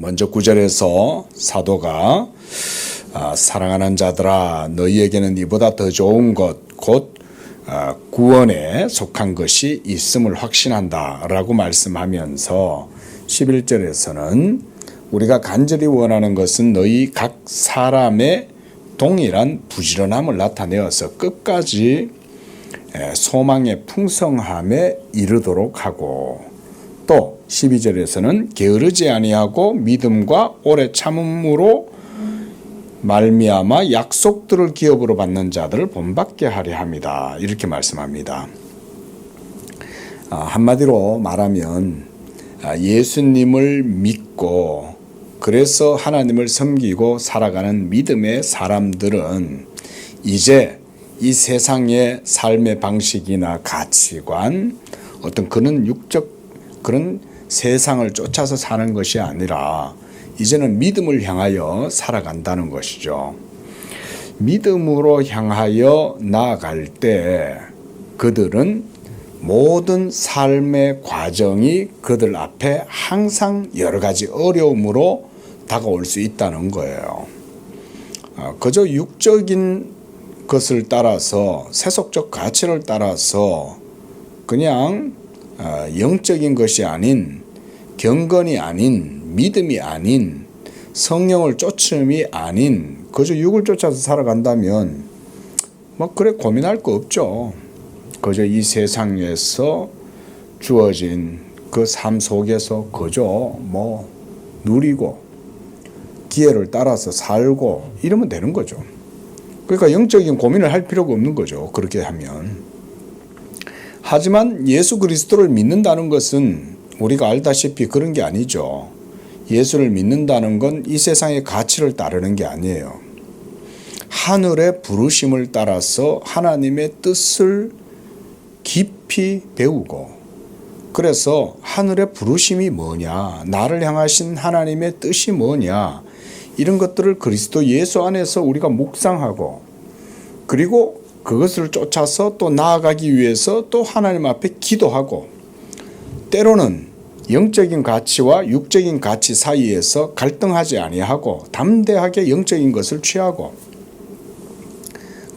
먼저 9절에서 사도가 사랑하는 자들아 너희에게는 이보다 더 좋은 것 곧 구원에 속한 것이 있음을 확신한다 라고 말씀하면서 11절에서는 우리가 간절히 원하는 것은 너희 각 사람의 동일한 부지런함을 나타내어서 끝까지 소망의 풍성함에 이르도록 하고, 또 12절에서는 게으르지 아니하고 믿음과 오래 참음으로 말미암아 약속들을 기업으로 받는 자들을 본받게 하려 합니다. 이렇게 말씀합니다. 한마디로 말하면 예수님을 믿고 그래서 하나님을 섬기고 살아가는 믿음의 사람들은 이제 이 세상의 삶의 방식이나 가치관, 어떤 그런 육적 그런 세상을 쫓아서 사는 것이 아니라 이제는 믿음을 향하여 살아간다는 것이죠. 믿음으로 향하여 나아갈 때 그들은 모든 삶의 과정이 그들 앞에 항상 여러 가지 어려움으로 다가올 수 있다는 거예요. 그저 육적인 것을 따라서, 세속적 가치를 따라서 그냥 영적인 것이 아닌, 경건이 아닌, 믿음이 아닌, 성령을 쫓음이 아닌 그저 육을 쫓아서 살아간다면 그래 고민할 거 없죠. 그저 이 세상에서 주어진 그 삶 속에서 그저 누리고 기회를 따라서 살고 이러면 되는 거죠. 그러니까 영적인 고민을 할 필요가 없는 거죠. 그렇게 하면. 하지만 예수 그리스도를 믿는다는 것은 우리가 알다시피 그런 게 아니죠. 예수를 믿는다는 건 이 세상의 가치를 따르는 게 아니에요. 하늘의 부르심을 따라서 하나님의 뜻을 깊이 배우고, 그래서 하늘의 부르심이 뭐냐, 나를 향하신 하나님의 뜻이 뭐냐, 이런 것들을 그리스도 예수 안에서 우리가 묵상하고, 그리고 그것을 쫓아서 또 나아가기 위해서 또 하나님 앞에 기도하고, 때로는 영적인 가치와 육적인 가치 사이에서 갈등하지 아니하고 담대하게 영적인 것을 취하고,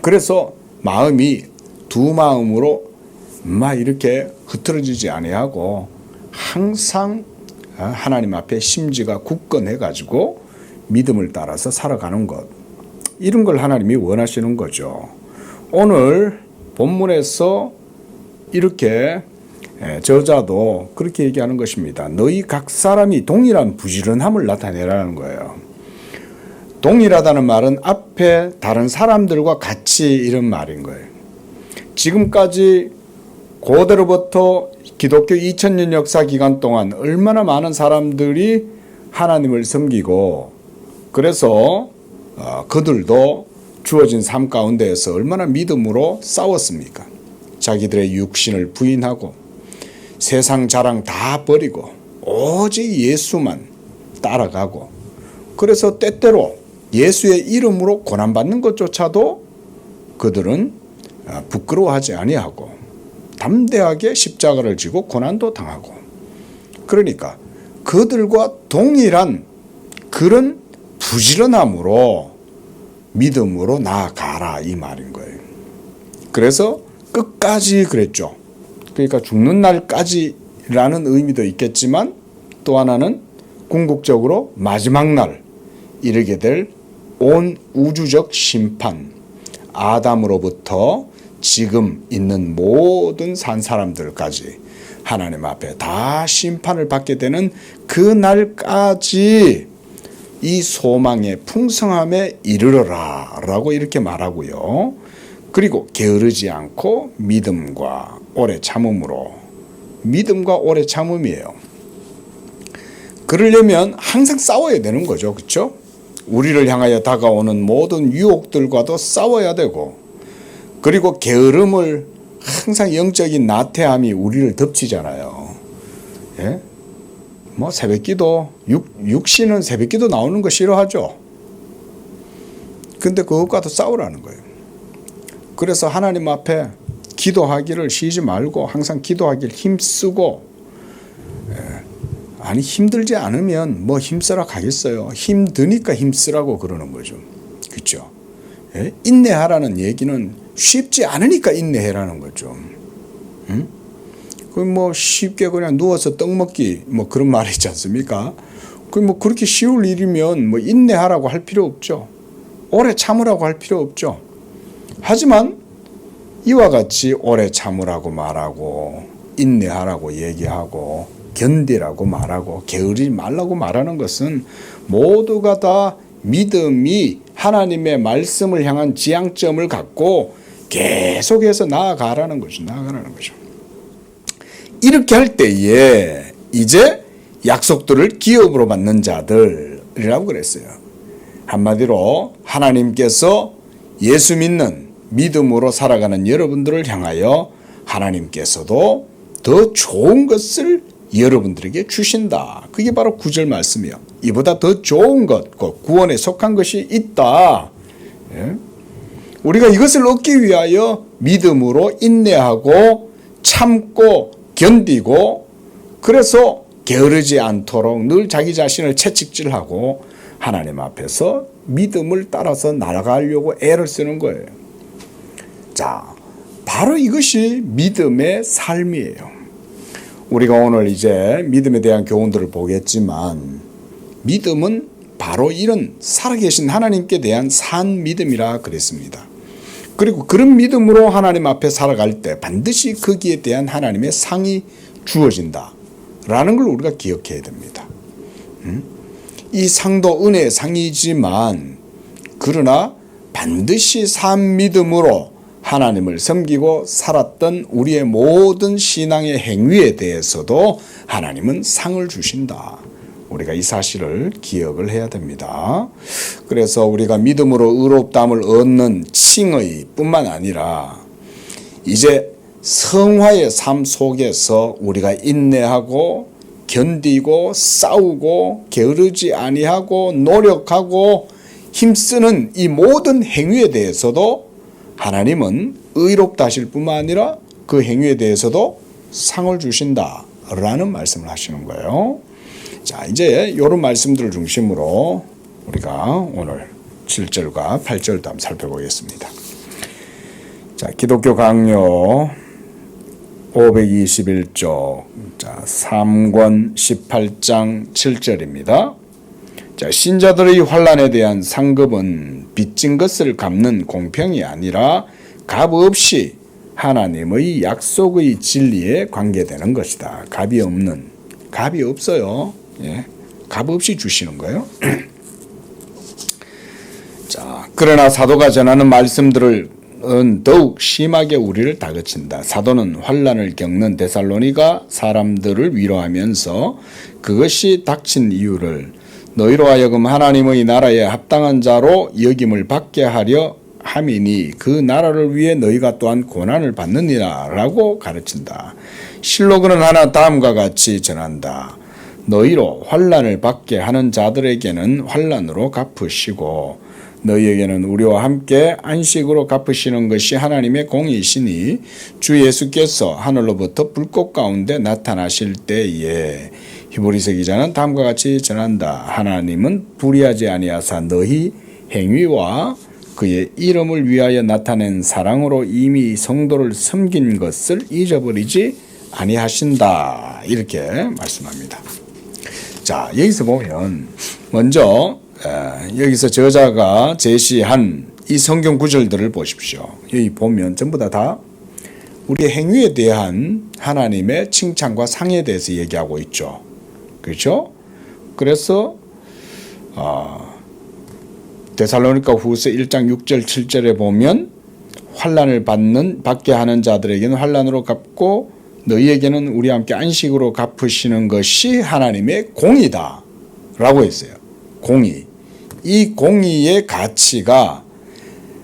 그래서 마음이 두 마음으로 이렇게 흐트러지지 아니하고 항상 하나님 앞에 심지가 굳건해 가지고 믿음을 따라서 살아가는 것, 이런 걸 하나님이 원하시는 거죠. 오늘 본문에서 이렇게 저자도 그렇게 얘기하는 것입니다. 너희 각 사람이 동일한 부지런함을 나타내라는 거예요. 동일하다는 말은 앞에 다른 사람들과 같이 이런 말인 거예요. 지금까지 고대로부터 기독교 2000년 역사 기간 동안 얼마나 많은 사람들이 하나님을 섬기고, 그래서 그들도 주어진 삶 가운데에서 얼마나 믿음으로 싸웠습니까? 자기들의 육신을 부인하고 세상 자랑 다 버리고 오직 예수만 따라가고, 그래서 때때로 예수의 이름으로 고난받는 것조차도 그들은 부끄러워하지 아니하고 담대하게 십자가를 지고 고난도 당하고, 그러니까 그들과 동일한 그런 부지런함으로 믿음으로 나아가라 이 말인 거예요. 그래서 끝까지 그랬죠. 그러니까 죽는 날까지라는 의미도 있겠지만 또 하나는 궁극적으로 마지막 날 이르게 될 온 우주적 심판, 아담으로부터 지금 있는 모든 산 사람들까지 하나님 앞에 다 심판을 받게 되는 그 날까지 이 소망의 풍성함에 이르러라 라고 이렇게 말하고요. 그리고 게으르지 않고 믿음과 오래 참음으로, 믿음과 오래 참음이에요. 그러려면 항상 싸워야 되는 거죠. 그렇죠? 우리를 향하여 다가오는 모든 유혹들과도 싸워야 되고, 그리고 게으름을, 항상 영적인 나태함이 우리를 덮치잖아요. 예? 새벽기도, 육신은 새벽기도 나오는 거 싫어하죠. 근데 그것과도 싸우라는 거예요. 그래서 하나님 앞에 기도하기를 쉬지 말고 항상 기도하기를 힘쓰고, 아니 힘들지 않으면 뭐 힘쓰라 가겠어요. 힘드니까 힘쓰라고 그러는 거죠. 그렇죠? 예? 인내하라는 얘기는 쉽지 않으니까 인내해라는 거죠. 응? 그 뭐 쉽게 그냥 누워서 떡 먹기 뭐 그런 말이 있지 않습니까? 그 뭐 그렇게 쉬울 일이면 뭐 인내하라고 할 필요 없죠. 오래 참으라고 할 필요 없죠. 하지만 이와 같이 오래 참으라고 말하고 인내하라고 얘기하고 견디라고 말하고 게으르지 말라고 말하는 것은 모두가 다 믿음이 하나님의 말씀을 향한 지향점을 갖고 계속해서 나아가라는 거죠. 나아가라는 거죠. 이렇게 할 때에 이제 약속들을 기업으로 받는 자들이라고 그랬어요. 한마디로 하나님께서 예수 믿는 믿음으로 살아가는 여러분들을 향하여 하나님께서도 더 좋은 것을 여러분들에게 주신다. 그게 바로 9절 말씀이요. 이보다 더 좋은 것, 구원에 속한 것이 있다. 예? 우리가 이것을 얻기 위하여 믿음으로 인내하고 참고 견디고 그래서 게으르지 않도록 늘 자기 자신을 채찍질하고 하나님 앞에서 믿음을 따라서 나아가려고 애를 쓰는 거예요. 자, 바로 이것이 믿음의 삶이에요. 우리가 오늘 이제 믿음에 대한 교훈들을 보겠지만 믿음은 바로 이런 살아계신 하나님께 대한 산 믿음이라 그랬습니다. 그리고 그런 믿음으로 하나님 앞에 살아갈 때 반드시 거기에 대한 하나님의 상이 주어진다 라는 걸 우리가 기억해야 됩니다. 이 상도 은혜의 상이지만 그러나 반드시 산 믿음으로 하나님을 섬기고 살았던 우리의 모든 신앙의 행위에 대해서도 하나님은 상을 주신다. 우리가 이 사실을 기억을 해야 됩니다. 그래서 우리가 믿음으로 의롭다함을 얻는 칭의 뿐만 아니라 이제 성화의 삶 속에서 우리가 인내하고 견디고 싸우고 게으르지 아니하고 노력하고 힘쓰는 이 모든 행위에 대해서도 하나님은 의롭다 하실 뿐만 아니라 그 행위에 대해서도 상을 주신다라는 말씀을 하시는 거예요. 자, 이제 이런 말씀들을 중심으로 우리가 오늘 7절과 8절도 한번 살펴보겠습니다. 자, 기독교 강요 521쪽 3권 18장 7절입니다. 자, 신자들의 환난에 대한 상급은 빚진 것을 갚는 공평이 아니라 값 없이 하나님의 약속의 진리에 관계되는 것이다. 값이 없어요. 예, 값 없이 주시는 거예요. 자, 그러나 사도가 전하는 말씀들은 더욱 심하게 우리를 다그친다. 사도는 환난을 겪는 데살로니가 사람들을 위로하면서 그것이 닥친 이유를 너희로 하여금 하나님의 나라에 합당한 자로 여김을 받게 하려 함이니 그 나라를 위해 너희가 또한 고난을 받느니라 라고 가르친다. 실로그는 하나 다음과 같이 전한다. 너희로 환난을 받게 하는 자들에게는 환난으로 갚으시고 너희에게는 우리와 함께 안식으로 갚으시는 것이 하나님의 공의이시니 주 예수께서 하늘로부터 불꽃 가운데 나타나실 때에 히브리서 기자는 다음과 같이 전한다. 하나님은 불의하지 아니하사 너희 행위와 그의 이름을 위하여 나타낸 사랑으로 이미 성도를 섬긴 것을 잊어버리지 아니하신다. 이렇게 말씀합니다. 자, 여기서 보면 먼저 여기서 저자가 제시한 이 성경 구절들을 보십시오. 여기 보면 전부 다 우리의 행위에 대한 하나님의 칭찬과 상에 대해서 얘기하고 있죠. 그렇죠? 그래서 데살로니가 후서 1장 6절 7절에 보면 환난을 받게 하는 자들에게는 환난으로 갚고 너희에게는 우리와 함께 안식으로 갚으시는 것이 하나님의 공의다 라고 했어요. 공의. 이 공의의 가치가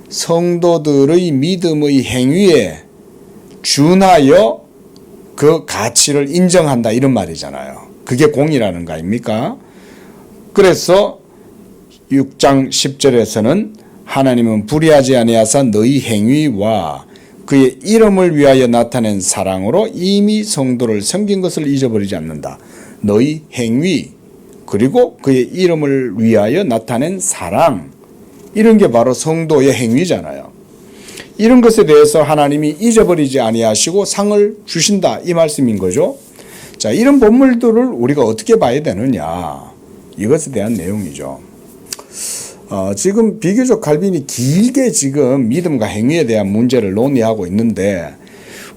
성도들의 믿음의 행위에 준하여 그 가치를 인정한다 이런 말이잖아요. 그게 공의라는 거 아닙니까? 그래서 6장 10절에서는 하나님은 불의하지 아니하사 너희 행위와 그의 이름을 위하여 나타낸 사랑으로 이미 성도를 섬긴 것을 잊어버리지 않는다 너희 행위, 그리고 그의 이름을 위하여 나타낸 사랑, 이런 게 바로 성도의 행위잖아요. 이런 것에 대해서 하나님이 잊어버리지 아니하시고 상을 주신다, 이 말씀인 거죠. 자, 이런 본문들을 우리가 어떻게 봐야 되느냐, 이것에 대한 내용이죠. 지금 비교적 칼빈이 길게 지금 믿음과 행위에 대한 문제를 논의하고 있는데,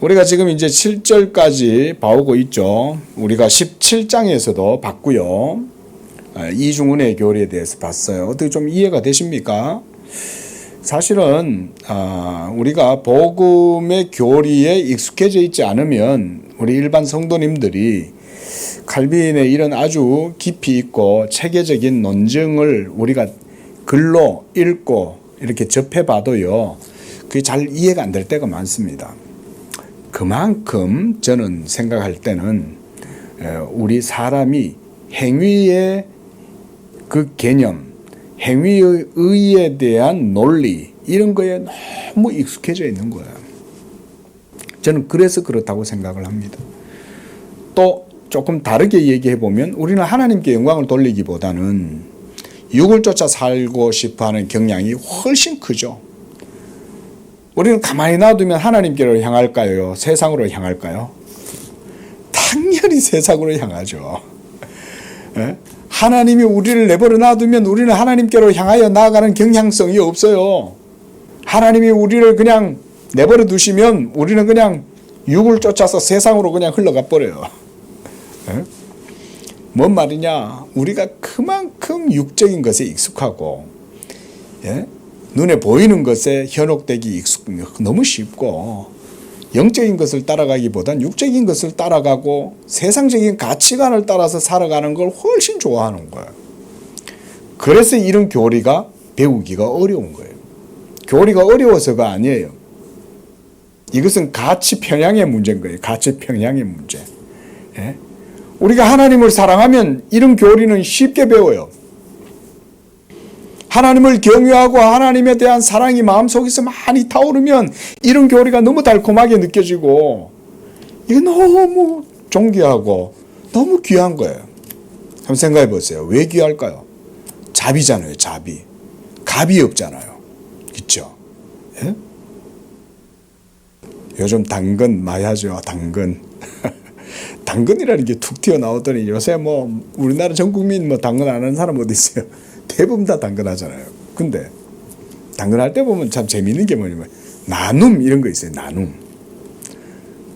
우리가 지금 이제 7절까지 봐오고 있죠. 우리가 17장에서도 봤고요. 이중은혜의 교리에 대해서 봤어요. 어떻게 좀 이해가 되십니까? 사실은 우리가 복음의 교리에 익숙해져 있지 않으면 우리 일반 성도님들이 칼빈의 이런 아주 깊이 있고 체계적인 논증을 우리가 글로 읽고 이렇게 접해봐도요, 그게 잘 이해가 안 될 때가 많습니다. 그만큼 저는 생각할 때는 우리 사람이 행위의 그 개념, 행위의 의에 대한 논리, 이런 거에 너무 익숙해져 있는 거예요. 저는 그래서 그렇다고 생각을 합니다. 또 조금 다르게 얘기해 보면, 우리는 하나님께 영광을 돌리기보다는 육을 쫓아 살고 싶어하는 경향이 훨씬 크죠. 우리는 가만히 놔두면 하나님께로 향할까요? 세상으로 향할까요? 당연히 세상으로 향하죠. 하나님이 우리를 내버려 놔두면 우리는 하나님께로 향하여 나아가는 경향성이 없어요. 하나님이 우리를 그냥 내버려 두시면 우리는 그냥 육을 쫓아서 세상으로 그냥 흘러가 버려요. 뭔 말이냐? 우리가 그만큼 육적인 것에 익숙하고, 눈에 보이는 것에 현혹되기 너무 쉽고, 영적인 것을 따라가기보단 육적인 것을 따라가고 세상적인 가치관을 따라서 살아가는 걸 훨씬 좋아하는 거예요. 그래서 이런 교리가 배우기가 어려운 거예요. 교리가 어려워서가 아니에요. 이것은 가치 평양의 문제인 거예요. 가치 평양의 문제. 우리가 하나님을 사랑하면 이런 교리는 쉽게 배워요. 하나님을 경외하고 하나님에 대한 사랑이 마음속에서 많이 타오르면 이런 교리가 너무 달콤하게 느껴지고, 이거 너무 존귀하고 너무 귀한 거예요. 한번 생각해 보세요. 왜 귀할까요? 자비잖아요. 자비. 갑이 없잖아요. 그렇죠? 예? 요즘 당근 많이 하죠. 당근. 당근이라는 게 툭 튀어나오더니 요새 뭐 우리나라 전 국민 뭐 당근 안 하는 사람 어디 있어요? 대부분 다 당근 하잖아요. 근데 당근 할 때 보면 참 재미있는 게 뭐냐면 나눔, 이런 거 있어요. 나눔.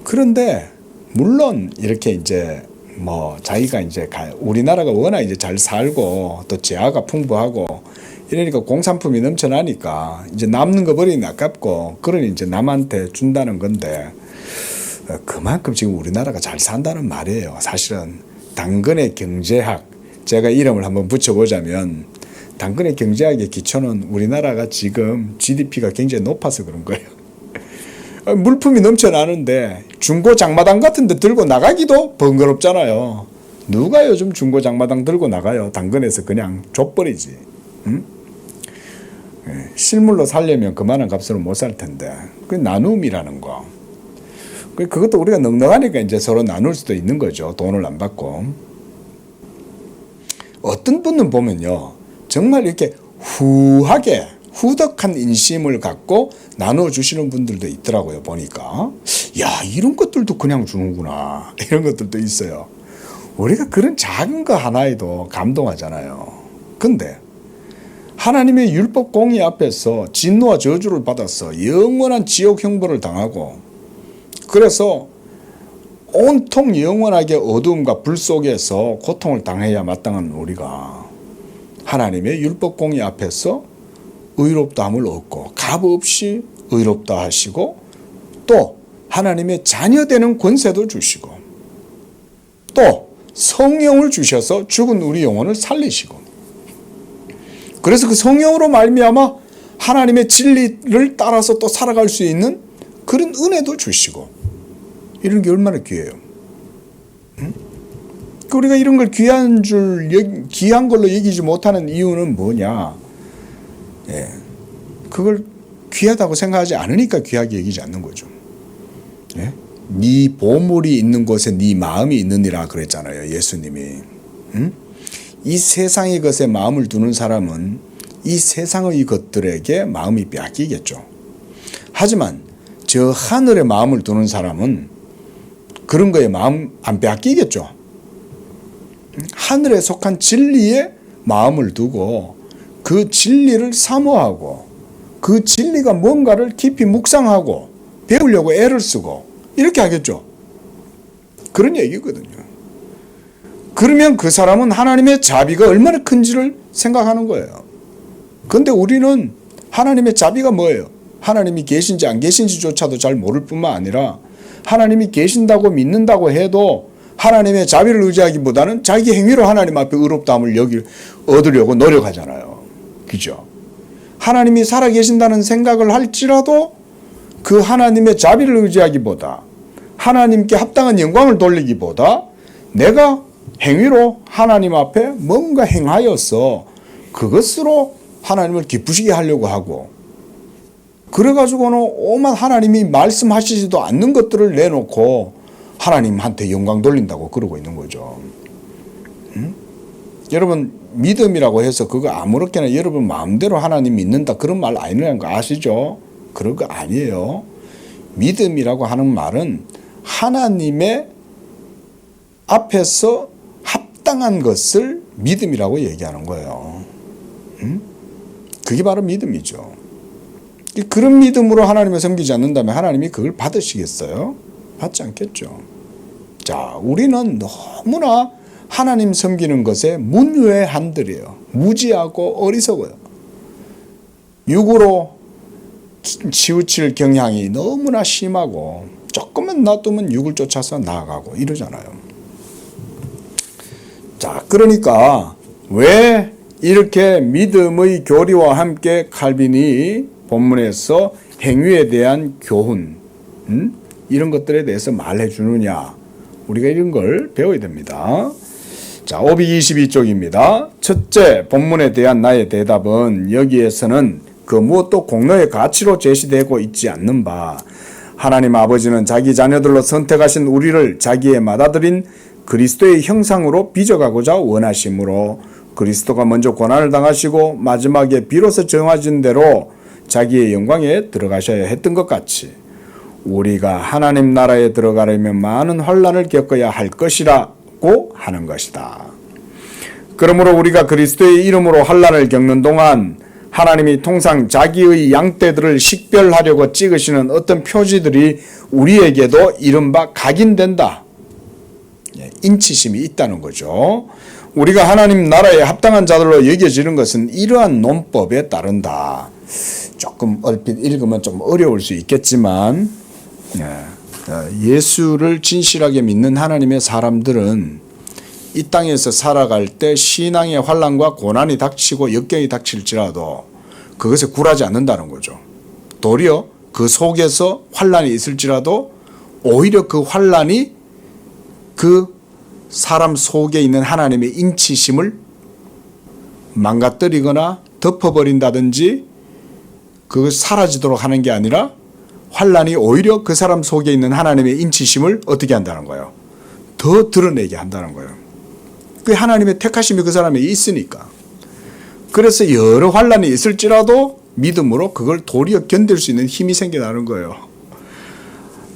그런데 물론 이렇게 이제 뭐 자기가 이제 우리나라가 워낙 이제 잘 살고 또 재화가 풍부하고 이러니까 공산품이 넘쳐나니까 이제 남는 거 버리긴 아깝고, 그러니 이제 남한테 준다는 건데, 그만큼 지금 우리나라가 잘 산다는 말이에요. 사실은 당근의 경제학, 제가 이름을 한번 붙여보자면, 당근의 경제학의 기초는 우리나라가 지금 GDP가 굉장히 높아서 그런 거예요. 물품이 넘쳐나는데 중고 장마당 같은 데 들고 나가기도 번거롭잖아요. 누가 요즘 중고 장마당 들고 나가요? 당근에서 그냥 줘버리지. 응? 실물로 살려면 그만한 값으로 못 살 텐데. 그 나눔이라는 거. 그것도 우리가 넉넉하니까 이제 서로 나눌 수도 있는 거죠. 돈을 안 받고. 어떤 분은 보면요, 정말 이렇게 후하게 후덕한 인심을 갖고 나눠주시는 분들도 있더라고요. 보니까 야, 이런 것들도 그냥 주는구나, 이런 것들도 있어요. 우리가 그런 작은 거 하나에도 감동하잖아요. 근데 하나님의 율법 공의 앞에서 진노와 저주를 받아서 영원한 지옥 형벌을 당하고, 그래서 온통 영원하게 어두움과 불 속에서 고통을 당해야 마땅한 우리가 하나님의 율법 공의 앞에서 의롭다함을 얻고 값없이 의롭다 하시고, 또 하나님의 자녀되는 권세도 주시고, 또 성령을 주셔서 죽은 우리 영혼을 살리시고, 그래서 그 성령으로 말미암아 하나님의 진리를 따라서 또 살아갈 수 있는 그런 은혜도 주시고, 이런 게 얼마나 귀해요. 응? 우리가 이런 걸 귀한 걸로 여기지 못하는 이유는 뭐냐? 예, 그걸 귀하다고 생각하지 않으니까 귀하게 여기지 않는 거죠. 예? 네 보물이 있는 곳에 네 마음이 있느니라 그랬잖아요. 예수님이. 이 세상의 것에 마음을 두는 사람은 이 세상의 것들에게 마음이 빼앗기겠죠. 하지만 저 하늘에 마음을 두는 사람은 그런 거에 마음 안 빼앗기겠죠. 하늘에 속한 진리에 마음을 두고 그 진리를 사모하고 그 진리가 뭔가를 깊이 묵상하고 배우려고 애를 쓰고 이렇게 하겠죠. 그런 얘기거든요. 그러면 그 사람은 하나님의 자비가 얼마나 큰지를 생각하는 거예요. 그런데 우리는 하나님의 자비가 뭐예요? 하나님이 계신지 안 계신지조차도 잘 모를 뿐만 아니라 하나님이 계신다고 믿는다고 해도 하나님의 자비를 의지하기보다는 자기 행위로 하나님 앞에 의롭다함을 얻으려고 노력하잖아요. 그죠? 하나님이 살아계신다는 생각을 할지라도 그 하나님의 자비를 의지하기보다 하나님께 합당한 영광을 돌리기보다 내가 행위로 하나님 앞에 뭔가 행하여서 그것으로 하나님을 기쁘시게 하려고 하고 그래가지고는 오만 하나님이 말씀하시지도 않는 것들을 내놓고 하나님한테 영광 돌린다고 그러고 있는 거죠. 여러분 믿음이라고 해서 그거 아무렇게나 여러분 마음대로 하나님 믿는다 그런 말 아니라는 거 아시죠? 그런 거 아니에요. 믿음이라고 하는 말은 하나님의 앞에서 합당한 것을 믿음이라고 얘기하는 거예요. 그게 바로 믿음이죠. 그런 믿음으로 하나님을 섬기지 않는다면 하나님이 그걸 받으시겠어요? 받지 않겠죠. 자, 우리는 너무나 하나님 섬기는 것에 문외한들이에요. 무지하고 어리석어요. 육으로 치우칠 경향이 너무나 심하고 조금만 놔두면 육을 쫓아서 나아가고 이러잖아요. 자, 그러니까 왜 이렇게 믿음의 교리와 함께 칼빈이 본문에서 행위에 대한 교훈 이런 것들에 대해서 말해 주느냐, 우리가 이런 걸 배워야 됩니다. 자, 522쪽입니다. 첫째, 본문에 대한 나의 대답은 여기에서는 그 무엇도 공로의 가치로 제시되고 있지 않는 바 하나님 아버지는 자기 자녀들로 선택하신 우리를 자기의 맏아들인 그리스도의 형상으로 빚어가고자 원하심으로 그리스도가 먼저 고난을 당하시고 마지막에 비로소 정하신 대로 자기의 영광에 들어가셔야 했던 것 같이 우리가 하나님 나라에 들어가려면 많은 환난을 겪어야 할 것이라고 하는 것이다. 그러므로 우리가 그리스도의 이름으로 환난을 겪는 동안 하나님이 통상 자기의 양떼들을 식별하려고 찍으시는 어떤 표지들이 우리에게도 이른바 각인된다. 인치심이 있다는 거죠. 우리가 하나님 나라에 합당한 자들로 여겨지는 것은 이러한 논법에 따른다. 조금 얼핏 읽으면 좀 어려울 수 있겠지만 예수를 진실하게 믿는 하나님의 사람들은 이 땅에서 살아갈 때 신앙의 환난과 고난이 닥치고 역경이 닥칠지라도 그것에 굴하지 않는다는 거죠. 도리어 그 속에서 환난이 있을지라도 오히려 그 환난이 그 사람 속에 있는 하나님의 인치심을 망가뜨리거나 덮어버린다든지 그걸 사라지도록 하는 게 아니라 환난이 오히려 그 사람 속에 있는 하나님의 인치심을 어떻게 한다는 거예요? 더 드러내게 한다는 거예요. 그 하나님의 택하심이 그 사람에 있으니까. 그래서 여러 환난이 있을지라도 믿음으로 그걸 도리어 견딜 수 있는 힘이 생겨나는 거예요.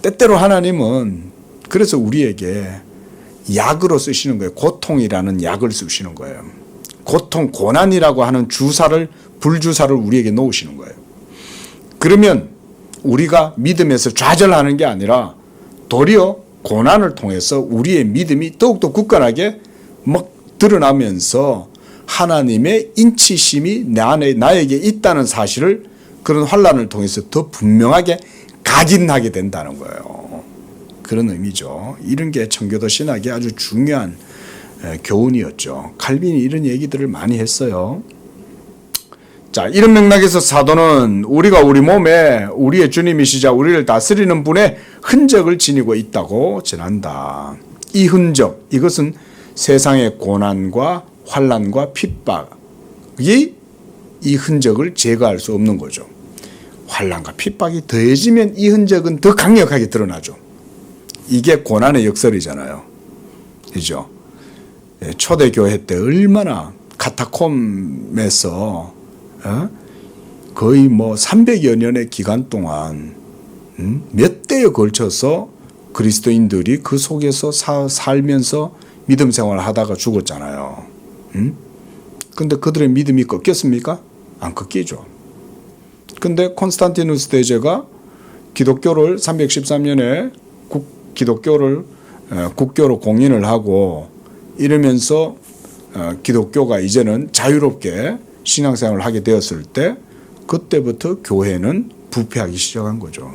때때로 하나님은 그래서 우리에게 약으로 쓰시는 거예요. 고통이라는 약을 쓰시는 거예요. 고통, 고난이라고 하는 주사를, 불주사를 우리에게 놓으시는 거예요. 그러면 우리가 믿음에서 좌절하는 게 아니라 도리어 고난을 통해서 우리의 믿음이 더욱더 굳건하게 막 드러나면서 하나님의 인치심이 나에게 있다는 사실을 그런 환난을 통해서 더 분명하게 각인하게 된다는 거예요. 그런 의미죠. 이런 게 청교도 신학의 아주 중요한 교훈이었죠. 칼빈이 이런 얘기들을 많이 했어요. 자, 이런 맥락에서 사도는 우리가 우리 몸에 우리의 주님이시자 우리를 다스리는 분의 흔적을 지니고 있다고 전한다. 이 흔적, 이것은 세상의 고난과 환난과 핍박이 이 흔적을 제거할 수 없는 거죠. 환난과 핍박이 더해지면 이 흔적은 더 강력하게 드러나죠. 이게 고난의 역설이잖아요. 그죠? 초대교회 때 얼마나 카타콤에서 거의 뭐 300여 년의 기간 동안 몇 대에 걸쳐서 그리스도인들이 그 속에서 살면서 믿음 생활을 하다가 죽었잖아요. 근데 그들의 믿음이 꺾였습니까? 안 꺾이죠. 근데 콘스탄티누스 대제가 기독교를 313년에 기독교를 국교로 공인을 하고 이러면서 기독교가 이제는 자유롭게 신앙생활을 하게 되었을 때 그때부터 교회는 부패하기 시작한 거죠.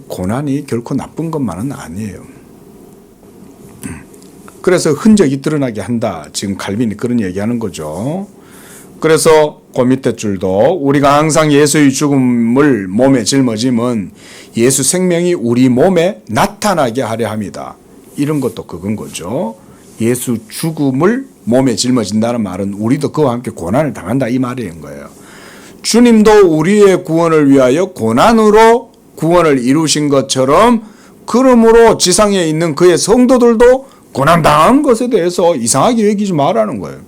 고난이 결코 나쁜 것만은 아니에요. 그래서 흔적이 드러나게 한다. 지금 칼빈이 그런 얘기하는 거죠. 그래서 그 밑에 줄도 우리가 항상 예수의 죽음을 몸에 짊어짐은 예수 생명이 우리 몸에 나타나게 하려 합니다. 이런 것도 그건 거죠. 예수 죽음을 몸에 짊어진다는 말은 우리도 그와 함께 고난을 당한다 이 말인 거예요. 주님도 우리의 구원을 위하여 고난으로 구원을 이루신 것처럼 그러므로 지상에 있는 그의 성도들도 고난당한 것에 대해서 이상하게 여기지 말라는 거예요.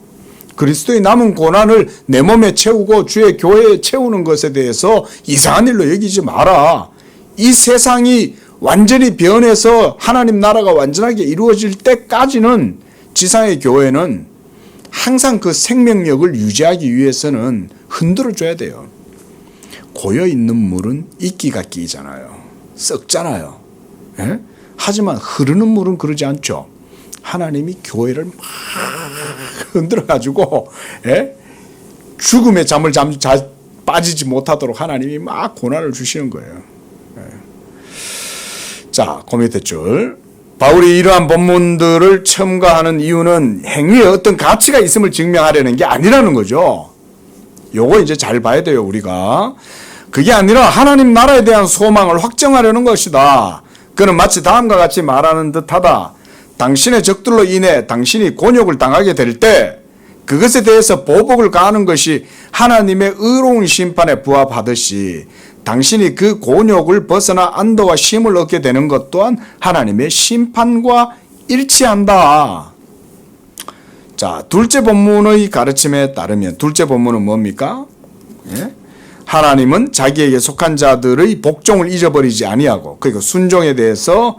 그리스도의 남은 고난을 내 몸에 채우고 주의 교회에 채우는 것에 대해서 이상한 일로 여기지 마라. 이 세상이 완전히 변해서 하나님 나라가 완전하게 이루어질 때까지는 지상의 교회는 항상 그 생명력을 유지하기 위해서는 흔들어 줘야 돼요. 고여 있는 물은 이끼가 끼잖아요. 썩잖아요. 예? 하지만 흐르는 물은 그러지 않죠. 하나님이 교회를 막 흔들어 가지고 죽음의 잠을 빠지지 못하도록 하나님이 막 고난을 주시는 거예요. 자, 그 밑에 줄. 바울이 이러한 본문들을 첨가하는 이유는 행위에 어떤 가치가 있음을 증명하려는 게 아니라는 거죠. 요거 이제 잘 봐야 돼요, 우리가. 그게 아니라 하나님 나라에 대한 소망을 확정하려는 것이다. 그는 마치 다음과 같이 말하는 듯하다. 당신의 적들로 인해 당신이 곤욕을 당하게 될 때 그것에 대해서 보복을 가하는 것이 하나님의 의로운 심판에 부합하듯이 당신이 그 곤욕을 벗어나 안도와 쉼을 얻게 되는 것 또한 하나님의 심판과 일치한다. 자, 둘째 본문의 가르침에 따르면 둘째 본문은 뭡니까? 하나님은 자기에게 속한 자들의 복종을 잊어버리지 아니하고 그러니까 순종에 대해서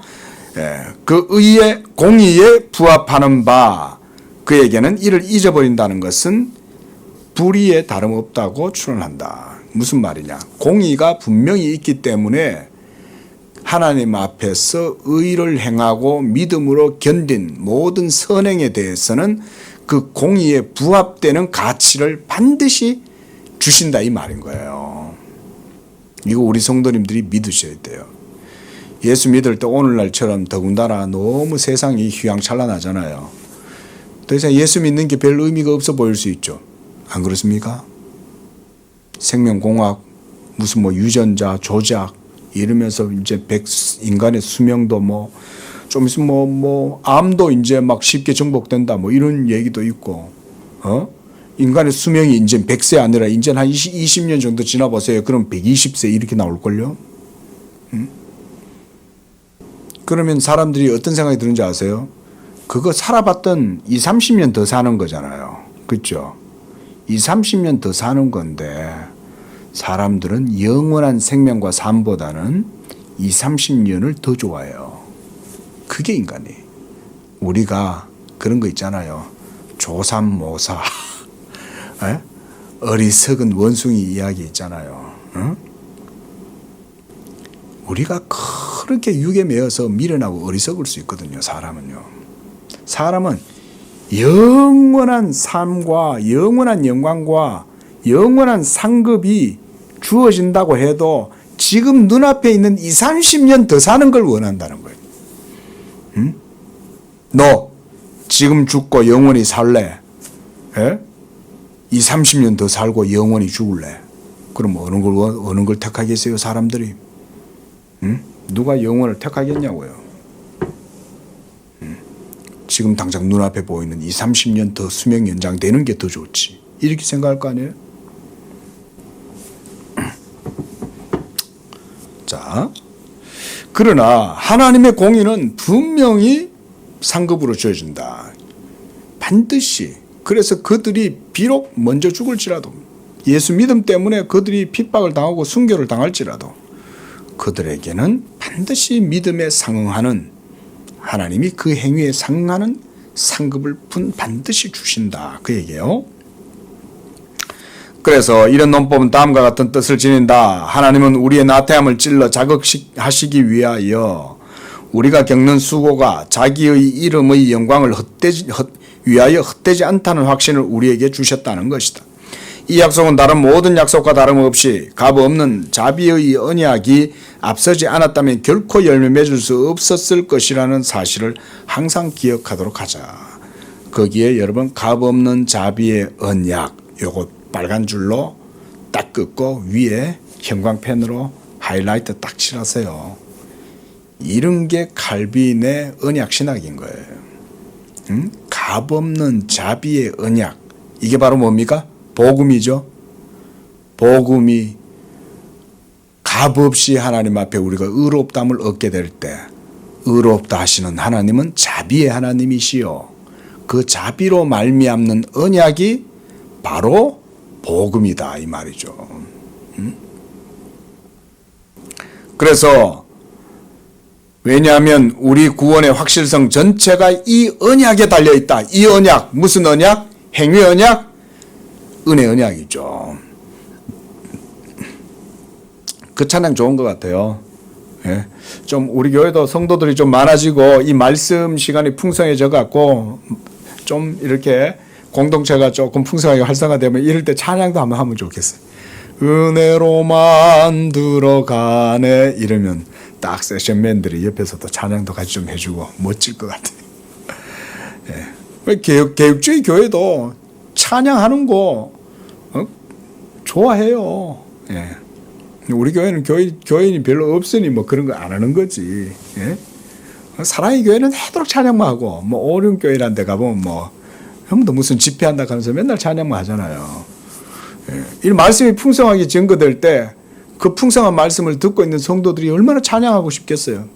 그 의의 공의에 부합하는 바 그에게는 이를 잊어버린다는 것은 불의에 다름없다고 추론한다. 무슨 말이냐? 공의가 분명히 있기 때문에 하나님 앞에서 의를 행하고 믿음으로 견딘 모든 선행에 대해서는 그 공의에 부합되는 가치를 반드시 주신다 이 말인 거예요. 이거 우리 성도님들이 믿으셔야 돼요. 예수 믿을 때 오늘날처럼 더군다나 너무 세상이 휘황찬란하잖아요. 더 이상 예수 믿는 게 별 의미가 없어 보일 수 있죠. 안 그렇습니까? 생명공학, 무슨 뭐 유전자, 조작 이러면서 이제 인간의 수명도 뭐 좀 있으면 암도 이제 막 쉽게 정복된다 뭐 이런 얘기도 있고, 인간의 수명이 이제 100세 아니라 이제 한 20년 정도 지나보세요. 그럼 120세 이렇게 나올걸요? 그러면 사람들이 어떤 생각이 드는지 아세요? 그거 살아봤던 20, 30년 더 사는 거잖아요. 그렇죠? 20, 30년 더 사는 건데 사람들은 영원한 생명과 삶보다는 20, 30년을 더 좋아해요. 그게 인간이. 우리가 그런 거 있잖아요. 조삼모사 어리석은 원숭이 이야기 있잖아요. 우리가 그렇게 육에 매여서 미련하고 어리석을 수 있거든요. 사람은요. 사람은 영원한 삶과 영원한 영광과 영원한 상급이 주어진다고 해도 지금 눈앞에 있는 20, 30년 더 사는 걸 원한다는 거예요. 너 지금 죽고 영원히 살래? 20, 30년 더 살고 영원히 죽을래? 그럼 어느 걸 택하겠어요, 사람들이? 누가 영원을 택하겠냐고요. 지금 당장 눈앞에 보이는 20, 30년 더 수명 연장되는 게 더 좋지. 이렇게 생각할 거 아니에요? 자, 그러나 하나님의 공의는 분명히 상급으로 주어진다. 반드시. 그래서 그들이 비록 먼저 죽을지라도, 예수 믿음 때문에 그들이 핍박을 당하고 순교를 당할지라도 그들에게는 반드시 믿음에 상응하는, 하나님이 그 행위에 상응하는 상급을 반드시 주신다. 그 얘기예요. 그래서 이런 논법은 다음과 같은 뜻을 지닌다. 하나님은 우리의 나태함을 찔러 자극하시기 위하여 우리가 겪는 수고가 자기의 이름의 영광을 위하여 헛되지 않다는 확신을 우리에게 주셨다는 것이다. 이 약속은 다른 모든 약속과 다름없이 값없는 자비의 언약이 앞서지 않았다면 결코 열매 맺을 수 없었을 것이라는 사실을 항상 기억하도록 하자. 거기에 여러분, 값없는 자비의 언약, 요거 빨간 줄로 딱 긋고 위에 형광펜으로 하이라이트 딱 칠하세요. 이런 게 칼빈의 언약 신학인 거예요. 값없는 자비의 언약. 이게 바로 뭡니까? 복음이죠. 복음이 값없이 하나님 앞에 우리가 의롭다함을 얻게 될 때, 의롭다 하시는 하나님은 자비의 하나님이시요, 그 자비로 말미암는 언약이 바로 복음이다, 이 말이죠. 그래서 왜냐하면 우리 구원의 확실성 전체가 이 언약에 달려있다. 이 언약, 무슨 언약? 행위 언약? 은혜 언약이죠. 그 찬양 좋은 것 같아요. 예. 좀 우리 교회도 성도들이 좀 많아지고 이 말씀 시간이 풍성해져 갖고 좀 이렇게 공동체가 조금 풍성하게 활성화되면 이럴 때 찬양도 한번 하면 좋겠어요. 은혜로만 들어가네 이러면 딱 세션맨들이 옆에서도 찬양도 같이 좀 해주고 멋질 것 같아요. 예. 개혁주의 교회도 찬양하는 거 좋아해요. 예. 우리 교회는 교인이 별로 없으니 뭐 그런 거 안 하는 거지. 예? 사랑의 교회는 하도록 찬양만 하고, 뭐 오륜교회란 데 가보면 뭐 형도 무슨 집회한다 하면서 맨날 찬양만 하잖아요. 예. 이 말씀이 풍성하게 증거될 때 그 풍성한 말씀을 듣고 있는 성도들이 얼마나 찬양하고 싶겠어요.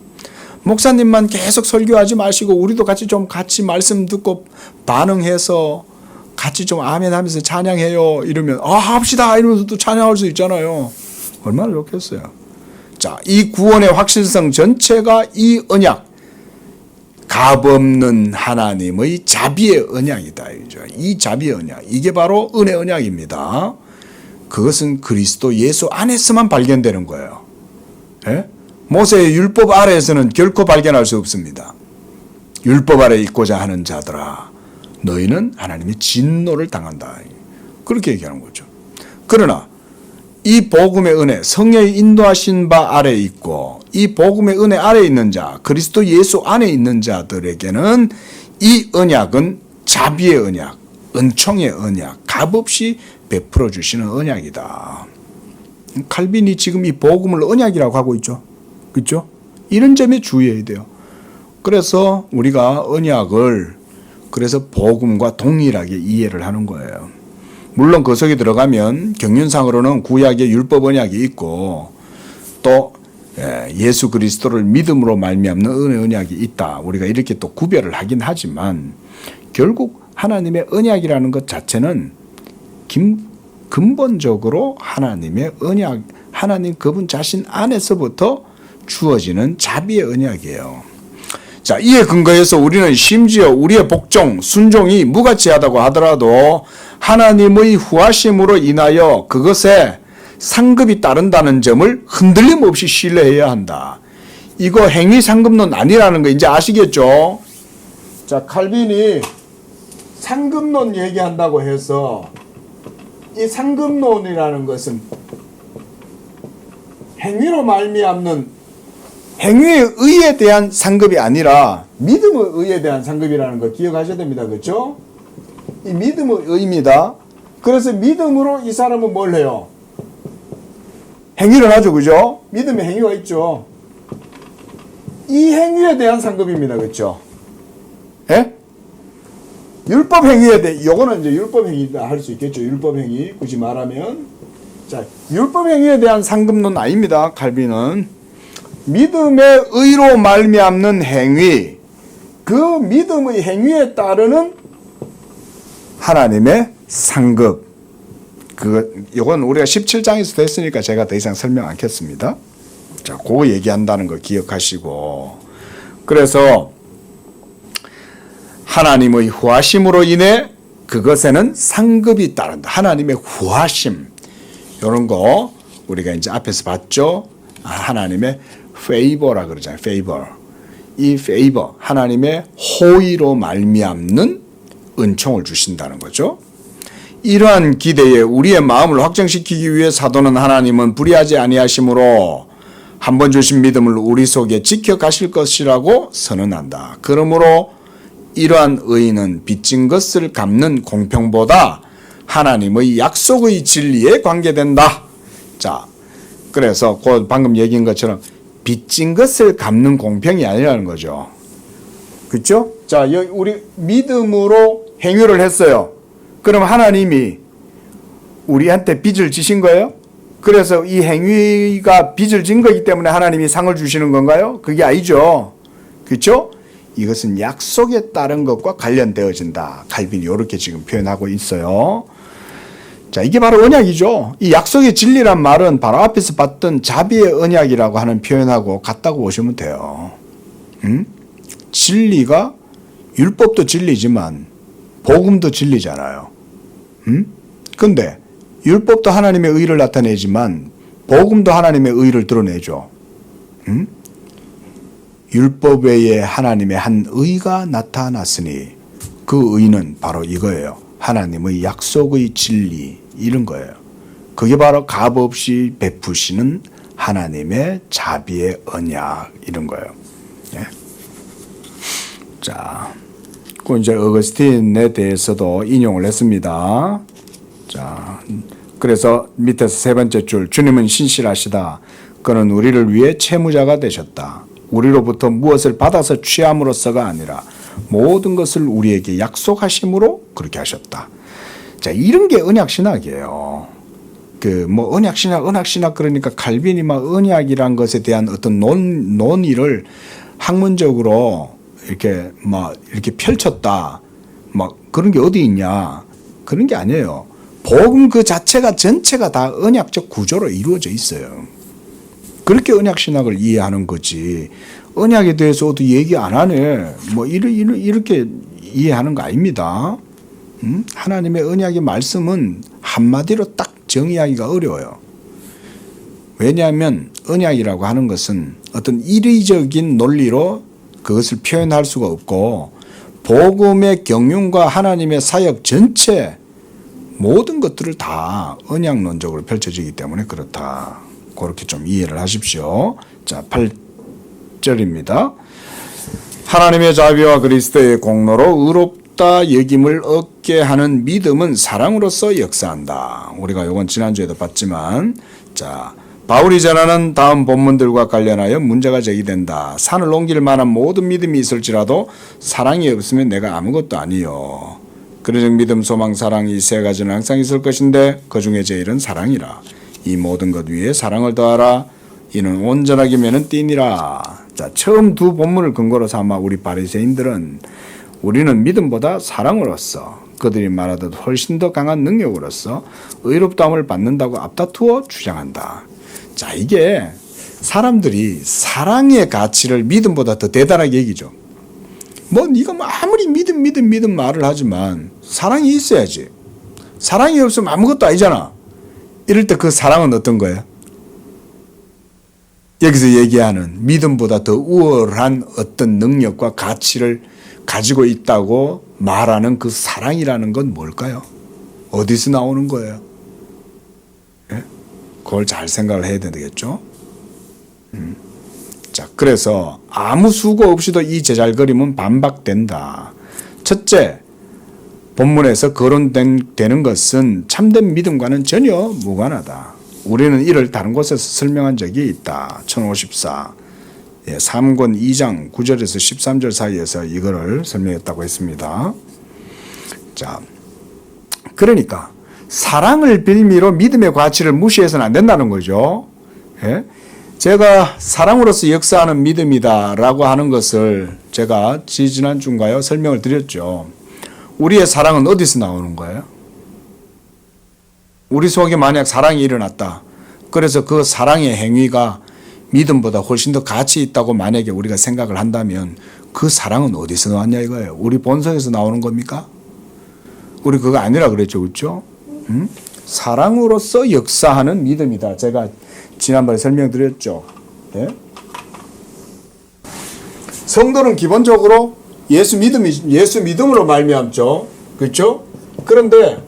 목사님만 계속 설교하지 마시고 우리도 같이 말씀 듣고 반응해서 같이 좀 아멘 하면서 찬양해요 이러면 합시다 이러면서 또 찬양할 수 있잖아요. 얼마나 좋겠어요. 자, 이 구원의 확실성 전체가 이 언약, 값없는 하나님의 자비의 언약이다. 이 자비의 언약, 이게 바로 은혜 언약입니다. 그것은 그리스도 예수 안에서만 발견되는 거예요. 예? 모세의 율법 아래에서는 결코 발견할 수 없습니다. 율법 아래 있고자 하는 자들아, 너희는 하나님의 진노를 당한다. 그렇게 얘기하는 거죠. 그러나 이 복음의 은혜, 성령의 인도하신 바 아래 있고 이 복음의 은혜 아래 있는 자, 그리스도 예수 안에 있는 자들에게는 이 언약은 자비의 언약, 은총의 언약, 값없이 베풀어 주시는 언약이다. 칼빈이 지금 이 복음을 언약이라고 하고 있죠. 그렇죠? 이런 점에 주의해야 돼요. 그래서 우리가 언약을 그래서 복음과 동일하게 이해를 하는 거예요. 물론 그 속에 들어가면 경륜상으로는 구약의 율법 언약이 있고 또 예수 그리스도를 믿음으로 말미암는 은혜 언약이 있다. 우리가 이렇게 또 구별을 하긴 하지만 결국 하나님의 언약이라는 것 자체는 근본적으로 하나님의 언약, 하나님 그분 자신 안에서부터 주어지는 자비의 언약이에요. 자, 이에 근거해서 우리는 심지어 우리의 복종, 순종이 무가치하다고 하더라도 하나님의 후하심으로 인하여 그것에 상급이 따른다는 점을 흔들림 없이 신뢰해야 한다. 이거 행위 상급론 아니라는 거 이제 아시겠죠? 자, 칼빈이 상급론 얘기한다고 해서 이 상급론이라는 것은 행위로 말미암는 행위의 의에 대한 상급이 아니라 믿음의 의에 대한 상급이라는 거 기억하셔야 됩니다. 그렇죠? 이 믿음의 의입니다. 그래서 믿음으로 이 사람은 뭘 해요? 행위를 하죠. 그죠? 믿음의 행위가 있죠. 이 행위에 대한 상급입니다. 그렇죠? 예? 율법 행위에 대해, 요거는 이제 율법 행위다 할 수 있겠죠. 율법 행위, 굳이 말하면. 자, 율법 행위에 대한 상급론 아닙니다. 칼빈은. 믿음의 의로 말미암는 행위, 그 믿음의 행위에 따르는 하나님의 상급. 이건 우리가 17장에서 됐으니까 제가 더 이상 설명 않겠습니다. 자, 그거 얘기한다는 거 기억하시고. 그래서 하나님의 후하심으로 인해 그것에는 상급이 따른다. 하나님의 후하심. 이런 거 우리가 이제 앞에서 봤죠. 하나님의 페이버라 그러잖아요. 페이버. 이 페이버, 하나님의 호의로 말미암는 은총을 주신다는 거죠. 이러한 기대에 우리의 마음을 확정시키기 위해 사도는 하나님은 불의하지 아니하심으로 한 번 주신 믿음을 우리 속에 지켜가실 것이라고 선언한다. 그러므로 이러한 의의는 빚진 것을 갚는 공평보다 하나님의 약속의 진리에 관계된다. 자, 그래서 방금 얘기한 것처럼 빚진 것을 갚는 공평이 아니라는 거죠. 그렇죠? 자, 우리 믿음으로 행위를 했어요. 그럼 하나님이 우리한테 빚을 지신 거예요? 그래서 이 행위가 빚을 진 거기 때문에 하나님이 상을 주시는 건가요? 그게 아니죠. 그렇죠? 이것은 약속에 따른 것과 관련되어진다. 칼빈이 이렇게 지금 표현하고 있어요. 자, 이게 바로 언약이죠. 이 약속의 진리란 말은 바로 앞에서 봤던 자비의 언약이라고 하는 표현하고 같다고 보시면 돼요. 진리가 율법도 진리지만 복음도 진리잖아요. 근데 율법도 하나님의 의를 나타내지만 복음도 하나님의 의를 드러내죠. 율법 외에 하나님의 한 의가 나타났으니 그 의는 바로 이거예요. 하나님의 약속의 진리, 이런 거예요. 그게 바로 값없이 베푸시는 하나님의 자비의 언약, 이런 거예요. 예. 자, 그 이제 어거스틴에 대해서도 인용을 했습니다. 자, 그래서 밑에서 세 번째 줄, 주님은 신실하시다. 그는 우리를 위해 채무자가 되셨다. 우리로부터 무엇을 받아서 취함으로써가 아니라 모든 것을 우리에게 약속하심으로 그렇게 하셨다. 자, 이런 게 언약신학이에요. 언약신학 그러니까 칼빈이 막 언약이란 것에 대한 어떤 논의를 학문적으로 이렇게 펼쳤다. 막 그런 게 어디 있냐. 그런 게 아니에요. 복음 그 자체가 전체가 다 언약적 구조로 이루어져 있어요. 그렇게 언약신학을 이해하는 거지. 언약에 대해서 어디 얘기 안 하네. 이렇게 이해하는 거 아닙니다. 하나님의 언약의 말씀은 한마디로 딱 정의하기가 어려워요. 왜냐하면 언약이라고 하는 것은 어떤 이의적인 논리로 그것을 표현할 수가 없고 복음의 경륜과 하나님의 사역 전체 모든 것들을 다 언약론적으로 펼쳐지기 때문에 그렇다. 그렇게 좀 이해를 하십시오. 자, 8절입니다. 하나님의 자비와 그리스도의 공로로 의롭다 여김을 얻게 하는 믿음은 사랑으로서 역사한다. 우리가 이건 지난주에도 봤지만, 자, 바울이 전하는 다음 본문들과 관련하여 문제가 제기된다. 산을 옮길 만한 모든 믿음이 있을지라도 사랑이 없으면 내가 아무것도 아니요. 그러즉 믿음, 소망, 사랑 이 세 가지는 항상 있을 것인데 그 중에 제일은 사랑이라. 이 모든 것 위에 사랑을 더하라. 이는 온전하게 매는 띠니라. 자, 처음 두 본문을 근거로 삼아 우리 바리새인들은 우리는 믿음보다 사랑으로서 그들이 말하듯 훨씬 더 강한 능력으로서 의롭다함을 받는다고 앞다투어 주장한다. 자, 이게 사람들이 사랑의 가치를 믿음보다 더 대단하게 얘기죠. 네가 아무리 믿음 말을 하지만 사랑이 있어야지. 사랑이 없으면 아무것도 아니잖아. 이럴 때 그 사랑은 어떤 거예요? 여기서 얘기하는 믿음보다 더 우월한 어떤 능력과 가치를 가지고 있다고 말하는 그 사랑이라는 건 뭘까요? 어디서 나오는 거예요? 예? 그걸 잘 생각을 해야 되겠죠? 자, 그래서 아무 수고 없이도 이 제잘거림은 반박된다. 첫째, 본문에서 거론되는 것은 참된 믿음과는 전혀 무관하다. 우리는 이를 다른 곳에서 설명한 적이 있다. 1054 3권 2장 9절에서 13절 사이에서 이거를 설명했다고 했습니다. 자, 그러니까 사랑을 빌미로 믿음의 가치를 무시해서는 안 된다는 거죠. 예? 제가 사랑으로서 역사하는 믿음이다라고 하는 것을 제가 지난주인가요? 설명을 드렸죠. 우리의 사랑은 어디서 나오는 거예요? 우리 속에 만약 사랑이 일어났다. 그래서 그 사랑의 행위가 믿음보다 훨씬 더 가치 있다고 만약에 우리가 생각을 한다면 그 사랑은 어디서 나왔냐 이거예요. 우리 본성에서 나오는 겁니까? 우리 그거 아니라 그랬죠. 그렇죠? 사랑으로서 역사하는 믿음이다. 제가 지난번에 설명드렸죠. 네? 성도는 기본적으로 예수 믿음으로 말미암죠. 그렇죠? 그런데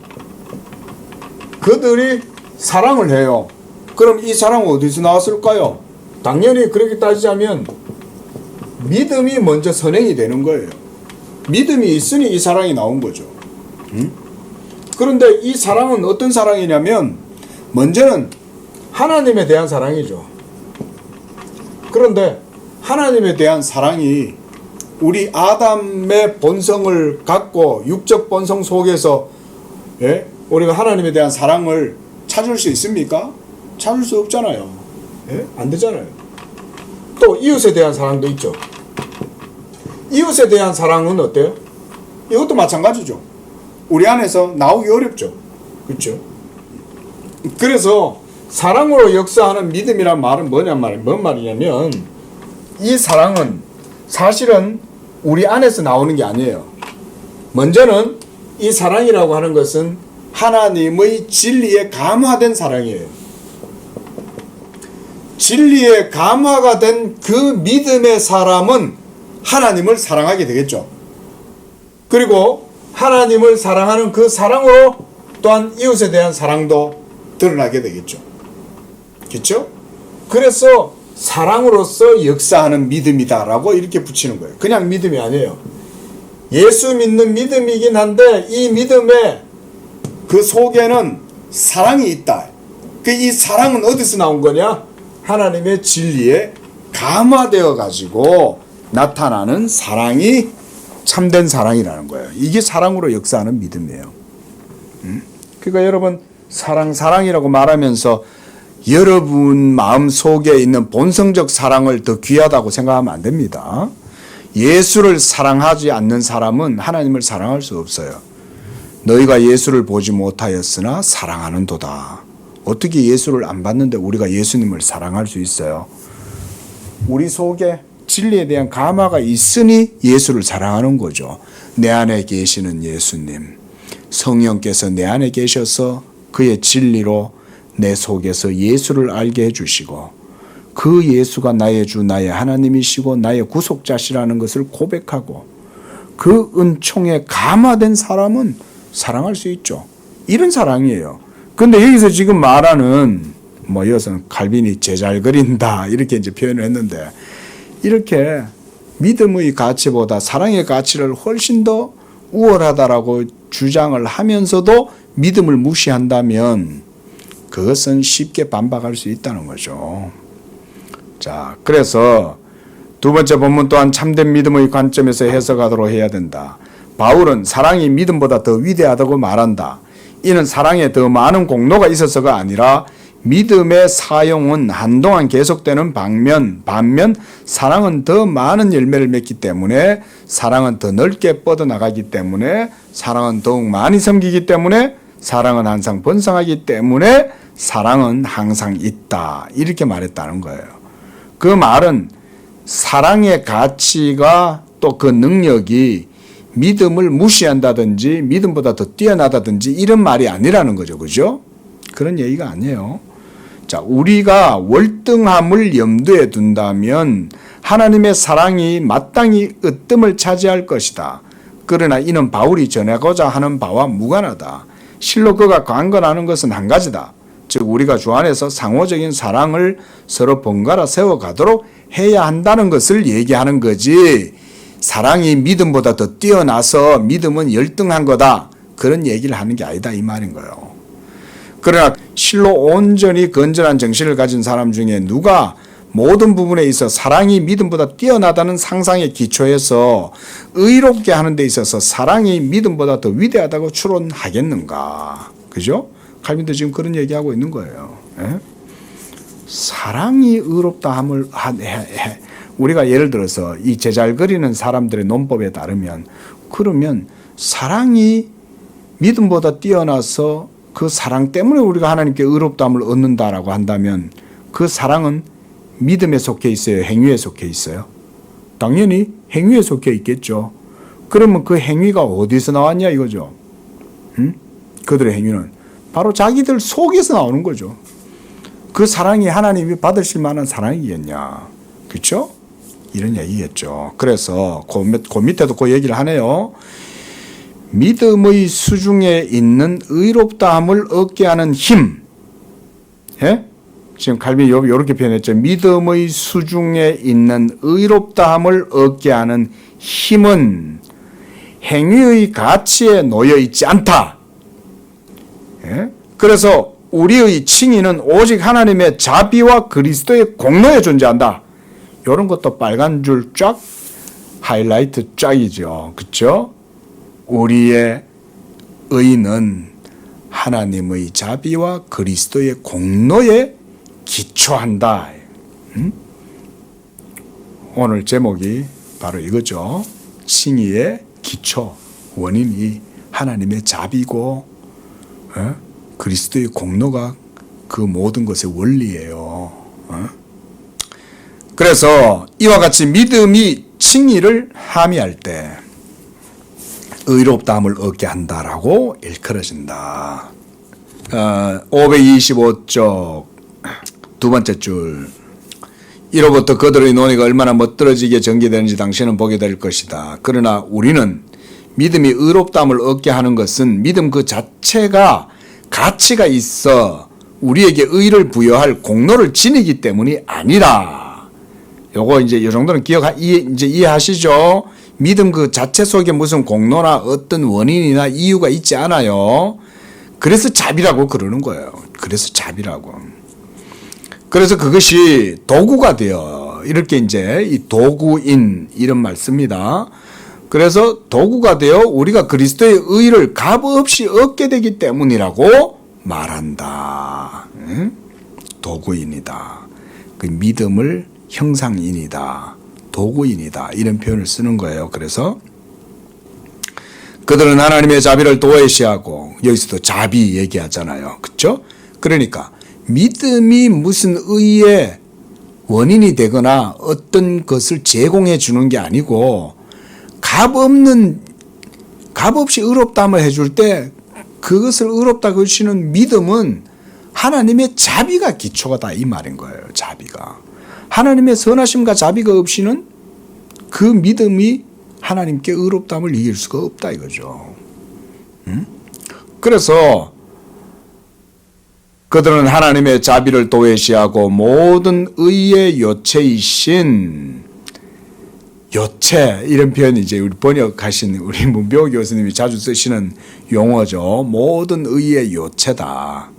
그들이 사랑을 해요. 그럼 이 사랑은 어디서 나왔을까요? 당연히 그렇게 따지자면 믿음이 먼저 선행이 되는 거예요. 믿음이 있으니 이 사랑이 나온 거죠. 그런데 이 사랑은 어떤 사랑이냐면 먼저는 하나님에 대한 사랑이죠. 그런데 하나님에 대한 사랑이 우리 아담의 본성을 갖고 육적 본성 속에서 우리가 하나님에 대한 사랑을 찾을 수 있습니까? 찾을 수 없잖아요. 안 되잖아요. 또 이웃에 대한 사랑도 있죠. 이웃에 대한 사랑은 어때요? 이것도 마찬가지죠. 우리 안에서 나오기 어렵죠. 그렇죠? 그래서 사랑으로 역사하는 믿음이란 말은 뭔 말이냐면 이 사랑은 사실은 우리 안에서 나오는 게 아니에요. 먼저는 이 사랑이라고 하는 것은 하나님의 진리에 감화된 사랑이에요. 진리에 감화가 된 그 믿음의 사람은 하나님을 사랑하게 되겠죠. 그리고 하나님을 사랑하는 그 사랑으로 또한 이웃에 대한 사랑도 드러나게 되겠죠. 그렇죠? 그래서 사랑으로서 역사하는 믿음이다라고 이렇게 붙이는 거예요. 그냥 믿음이 아니에요. 예수 믿는 믿음이긴 한데 이 믿음의 그 속에는 사랑이 있다. 이 사랑은 어디서 나온 거냐? 하나님의 진리에 감화되어 가지고 나타나는 사랑이 참된 사랑이라는 거예요. 이게 사랑으로 역사하는 믿음이에요. 그러니까 여러분 사랑이라고 말하면서 여러분 마음 속에 있는 본성적 사랑을 더 귀하다고 생각하면 안 됩니다. 예수를 사랑하지 않는 사람은 하나님을 사랑할 수 없어요. 너희가 예수를 보지 못하였으나 사랑하는도다. 어떻게 예수를 안 봤는데 우리가 예수님을 사랑할 수 있어요? 우리 속에 진리에 대한 감화가 있으니 예수를 사랑하는 거죠. 내 안에 계시는 예수님, 성령께서 내 안에 계셔서 그의 진리로 내 속에서 예수를 알게 해주시고 그 예수가 나의 주 나의 하나님이시고 나의 구속자시라는 것을 고백하고 그 은총에 감화된 사람은 사랑할 수 있죠. 이런 사랑이에요. 근데 여기서 지금 말하는 이것은 칼빈이 제잘거린다 이렇게 이제 표현을 했는데 이렇게 믿음의 가치보다 사랑의 가치를 훨씬 더 우월하다라고 주장을 하면서도 믿음을 무시한다면 그것은 쉽게 반박할 수 있다는 거죠. 자, 그래서 두 번째 본문 또한 참된 믿음의 관점에서 해석하도록 해야 된다. 바울은 사랑이 믿음보다 더 위대하다고 말한다. 이는 사랑에 더 많은 공로가 있어서가 아니라 믿음의 사용은 한동안 계속되는 반면 사랑은 더 많은 열매를 맺기 때문에 사랑은 더 넓게 뻗어나가기 때문에 사랑은 더욱 많이 섬기기 때문에 사랑은 항상 번성하기 때문에 사랑은 항상 있다. 이렇게 말했다는 거예요. 그 말은 사랑의 가치가 또 그 능력이 믿음을 무시한다든지 믿음보다 더 뛰어나다든지 이런 말이 아니라는 거죠. 그죠? 그런 얘기가 아니에요. 자, 우리가 월등함을 염두에 둔다면 하나님의 사랑이 마땅히 으뜸을 차지할 것이다. 그러나 이는 바울이 전하고자 하는 바와 무관하다. 실로 그가 강건하는 것은 한 가지다. 즉 우리가 주 안에서 상호적인 사랑을 서로 번갈아 세워가도록 해야 한다는 것을 얘기하는 거지, 사랑이 믿음보다 더 뛰어나서 믿음은 열등한 거다, 그런 얘기를 하는 게 아니다 이 말인 거예요. 그러나 실로 온전히 건전한 정신을 가진 사람 중에 누가 모든 부분에 있어 사랑이 믿음보다 뛰어나다는 상상의 기초에서 의롭게 하는 데 있어서 사랑이 믿음보다 더 위대하다고 추론하겠는가? 그죠? 칼빈도 지금 그런 얘기하고 있는 거예요. 예? 사랑이 의롭다함을 우리가 예를 들어서 이 제잘거리는 사람들의 논법에 따르면 그러면 사랑이 믿음보다 뛰어나서 그 사랑 때문에 우리가 하나님께 의롭다함을 얻는다라고 한다면 그 사랑은 믿음에 속해 있어요? 행위에 속해 있어요? 당연히 행위에 속해 있겠죠. 그러면 그 행위가 어디서 나왔냐 이거죠. 그들의 행위는 바로 자기들 속에서 나오는 거죠. 그 사랑이 하나님이 받으실 만한 사랑이겠냐. 그렇죠? 이런 얘기겠죠. 그래서 그 밑에도 그 얘기를 하네요. 믿음의 수중에 있는 의롭다함을 얻게 하는 힘. 예? 지금 칼빈이 이렇게 표현했죠. 믿음의 수중에 있는 의롭다함을 얻게 하는 힘은 행위의 가치에 놓여 있지 않다. 예? 그래서 우리의 칭의는 오직 하나님의 자비와 그리스도의 공로에 존재한다. 이런 것도 빨간 줄 쫙, 하이라이트 쫙이죠. 그렇죠? 우리의 의는 하나님의 자비와 그리스도의 공로에 기초한다. 오늘 제목이 바로 이거죠. 칭의의 기초, 원인이 하나님의 자비고 그리스도의 공로가 그 모든 것의 원리예요. 그래서 이와 같이 믿음이 칭의를 함의할 때 의롭다함을 얻게 한다라고 일컬어진다. 525쪽 두 번째 줄. 이로부터 그들의 논의가 얼마나 멋들어지게 전개되는지 당신은 보게 될 것이다. 그러나 우리는 믿음이 의롭다함을 얻게 하는 것은 믿음 그 자체가 가치가 있어 우리에게 의를 부여할 공로를 지니기 때문이 아니라. 요거 이제 이 정도는 이해하시죠? 믿음 그 자체 속에 무슨 공로나 어떤 원인이나 이유가 있지 않아요. 그래서 자비라고 그러는 거예요. 그래서 자비라고. 그래서 그것이 도구가 되어 이렇게 이제 이 도구인 이런 말 씁니다. 그래서 도구가 되어 우리가 그리스도의 의를 값없이 얻게 되기 때문이라고 말한다. 도구인이다. 그 믿음을 형상인이다. 도구인이다. 이런 표현을 쓰는 거예요. 그래서 그들은 하나님의 자비를 도외시하고 여기서도 자비 얘기하잖아요. 그렇죠? 그러니까 믿음이 무슨 의의 원인이 되거나 어떤 것을 제공해 주는 게 아니고 값없이 의롭다함을 해줄 때 그것을 의롭다고 하시는 믿음은 하나님의 자비가 기초가 이 말인 거예요. 자비가. 하나님의 선하심과 자비가 없이는 그 믿음이 하나님께 의롭다함을 이길 수가 없다 이거죠. 그래서 그들은 하나님의 자비를 도외시하고 모든 의의 요체이신 요체 이런 표현이 이제 우리 번역하신 우리 문병호 교수님이 자주 쓰시는 용어죠. 모든 의의 요체다.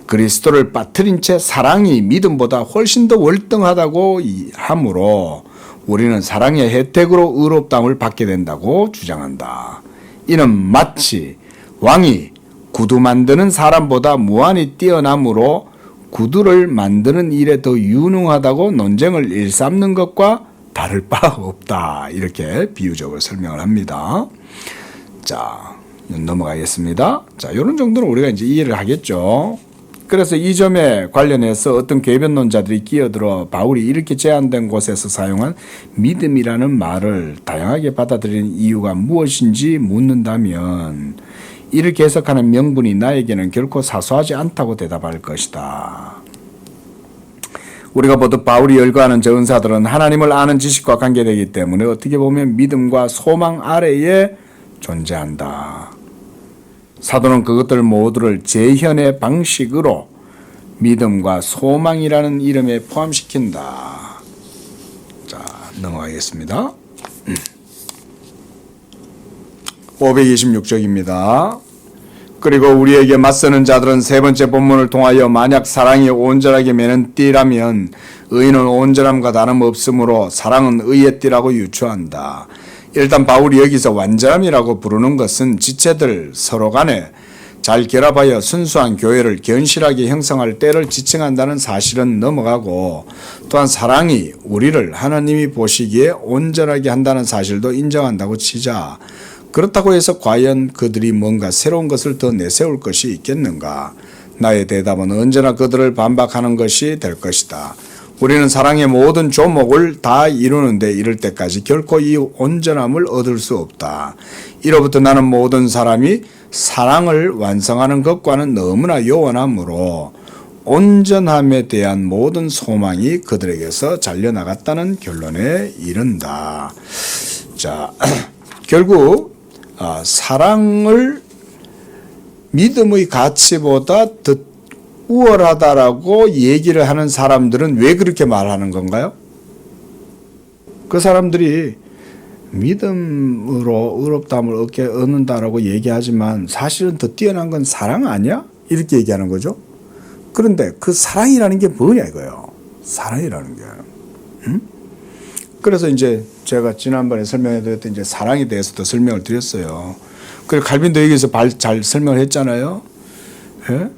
그리스도를 빠뜨린 채 사랑이 믿음보다 훨씬 더 월등하다고 하므로 우리는 사랑의 혜택으로 의롭다함을 받게 된다고 주장한다. 이는 마치 왕이 구두 만드는 사람보다 무한히 뛰어나므로 구두를 만드는 일에 더 유능하다고 논쟁을 일삼는 것과 다를 바 없다. 이렇게 비유적으로 설명을 합니다. 자, 넘어가겠습니다. 자, 이런 정도는 우리가 이제 이해를 하겠죠. 그래서 이 점에 관련해서 어떤 궤변론자들이 끼어들어 바울이 이렇게 제한된 곳에서 사용한 믿음이라는 말을 다양하게 받아들이는 이유가 무엇인지 묻는다면 이렇게 해석하는 명분이 나에게는 결코 사소하지 않다고 대답할 것이다. 우리가 모두 바울이 열거하는 저 은사들은 하나님을 아는 지식과 관계되기 때문에 어떻게 보면 믿음과 소망 아래에 존재한다. 사도는 그것들 모두를 재현의 방식으로 믿음과 소망이라는 이름에 포함시킨다. 자, 넘어가겠습니다. 526쪽입니다. 그리고 우리에게 맞서는 자들은 세 번째 본문을 통하여 만약 사랑이 온전하게 매는 띠라면 의는 온전함과 다름없으므로 사랑은 의의 띠라고 유추한다. 일단 바울이 여기서 완전함이라고 부르는 것은 지체들 서로 간에 잘 결합하여 순수한 교회를 견실하게 형성할 때를 지칭한다는 사실은 넘어가고, 또한 사랑이 우리를 하나님이 보시기에 온전하게 한다는 사실도 인정한다고 치자. 그렇다고 해서 과연 그들이 뭔가 새로운 것을 더 내세울 것이 있겠는가? 나의 대답은 언제나 그들을 반박하는 것이 될 것이다. 우리는 사랑의 모든 조목을 다 이루는데 이를 때까지 결코 이 온전함을 얻을 수 없다. 이로부터 나는 모든 사람이 사랑을 완성하는 것과는 너무나 요원하므로 온전함에 대한 모든 소망이 그들에게서 잘려나갔다는 결론에 이른다. 자, 결국 사랑을 믿음의 가치보다 더 우월하다라고 얘기를 하는 사람들은 왜 그렇게 말하는 건가요? 그 사람들이 믿음으로 의롭다함을 얻는다라고 얘기하지만 사실은 더 뛰어난 건 사랑 아니야? 이렇게 얘기하는 거죠. 그런데 그 사랑이라는 게 뭐냐 이거예요. 사랑이라는 게. 그래서 이제 제가 지난번에 설명해 드렸던 이제 사랑에 대해서도 설명을 드렸어요. 그리고 칼빈도 여기서 잘 설명을 했잖아요. 예?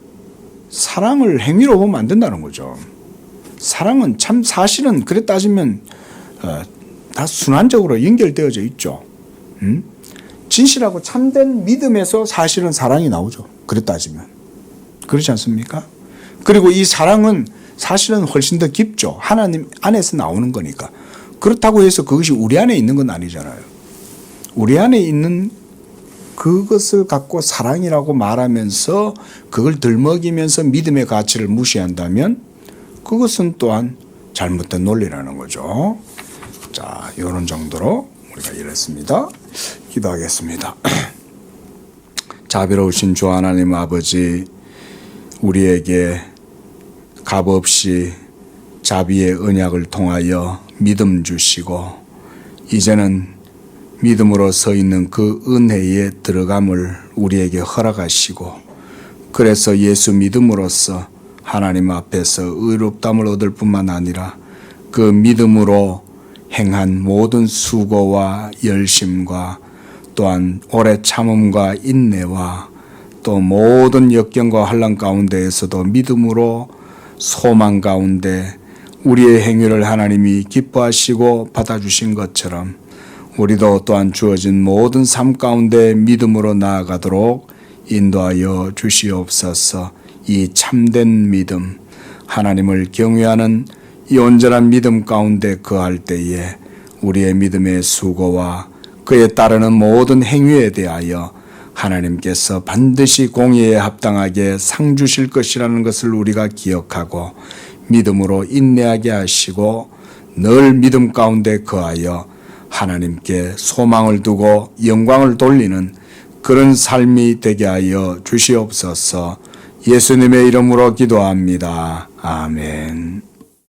사랑을 행위로 보면 안 된다는 거죠. 사랑은 참 사실은 그래 따지면 다 순환적으로 연결되어져 있죠. 진실하고 참된 믿음에서 사실은 사랑이 나오죠. 그래 따지면. 그렇지 않습니까? 그리고 이 사랑은 사실은 훨씬 더 깊죠. 하나님 안에서 나오는 거니까. 그렇다고 해서 그것이 우리 안에 있는 건 아니잖아요. 우리 안에 있는 그것을 갖고 사랑이라고 말하면서 그걸 들먹이면서 믿음의 가치를 무시한다면 그것은 또한 잘못된 논리라는 거죠. 자, 이런 정도로 우리가 이랬습니다. 기도하겠습니다. 자비로우신 주 하나님 아버지, 우리에게 값없이 자비의 언약을 통하여 믿음 주시고 이제는 믿음으로 서 있는 그 은혜에 들어감을 우리에게 허락하시고, 그래서 예수 믿음으로써 하나님 앞에서 의롭다함을 얻을 뿐만 아니라 그 믿음으로 행한 모든 수고와 열심과 또한 오래 참음과 인내와 또 모든 역경과 환난 가운데에서도 믿음으로 소망 가운데 우리의 행위를 하나님이 기뻐하시고 받아주신 것처럼 우리도 또한 주어진 모든 삶 가운데 믿음으로 나아가도록 인도하여 주시옵소서. 이 참된 믿음, 하나님을 경외하는 이 온전한 믿음 가운데 거할 때에 우리의 믿음의 수고와 그에 따르는 모든 행위에 대하여 하나님께서 반드시 공의에 합당하게 상 주실 것이라는 것을 우리가 기억하고 믿음으로 인내하게 하시고 늘 믿음 가운데 거하여 하나님께 소망을 두고 영광을 돌리는 그런 삶이 되게 하여 주시옵소서. 예수님의 이름으로 기도합니다. 아멘.